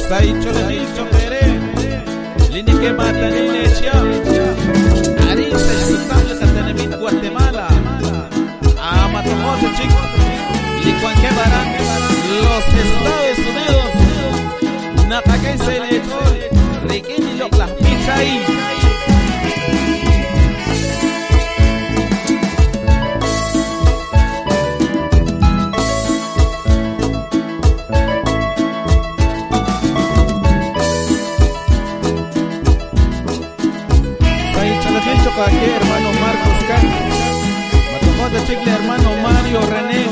Saicho de Milcho Pere, Lini que mata ni leche, Arista y Sultán de Catenemit, Guatemala, Amatomoto Chico, Licuanque Barán, los Estados Unidos, Nakake se le echó, Requeni lo las picha ahí. Aquí, hermano Marcos Carlos, Matomoto Chicle, hermano Mario René,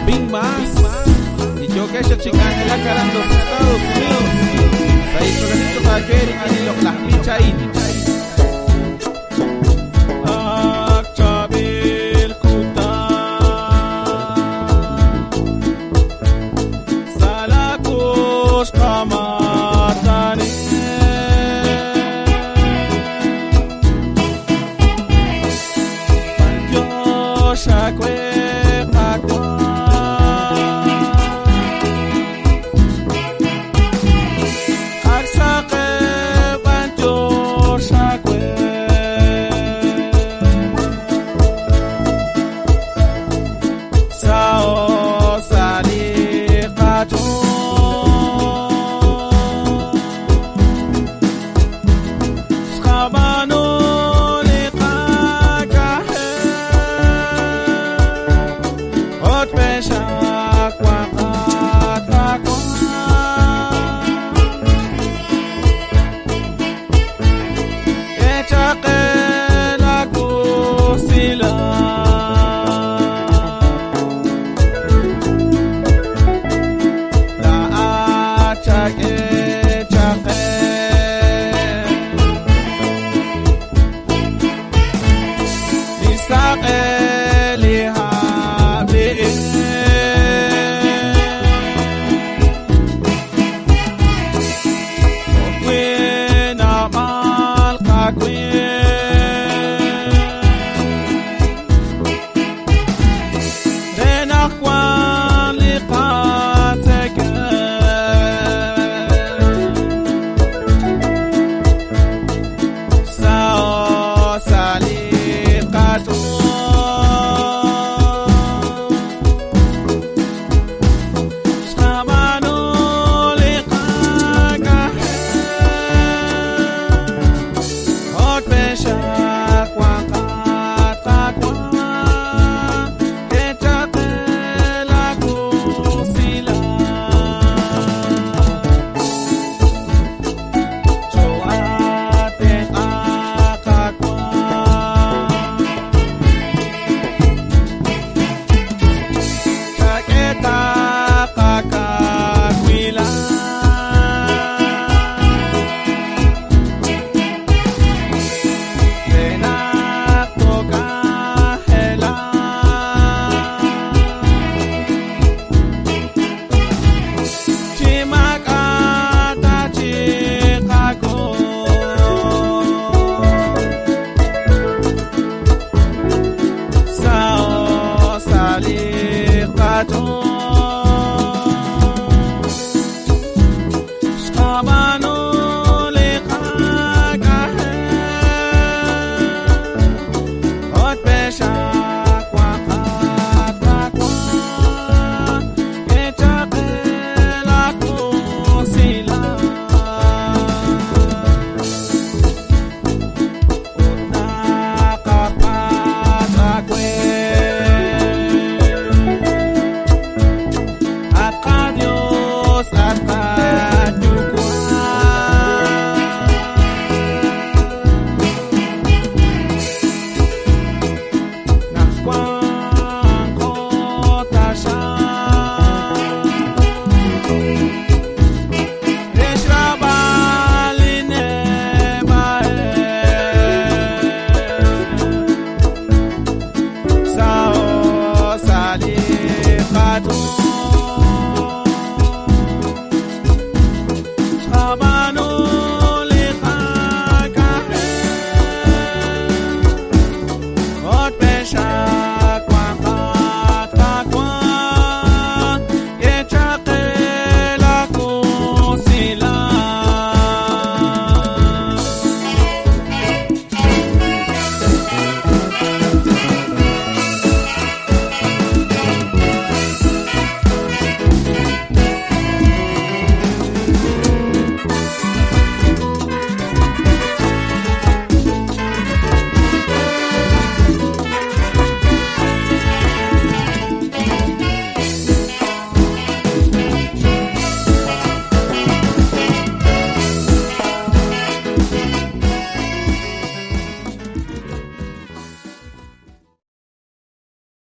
Bing Más, y yo que ese chica en la cara en los Estados Unidos, ahí solamente para que y los las picha ahí. Don't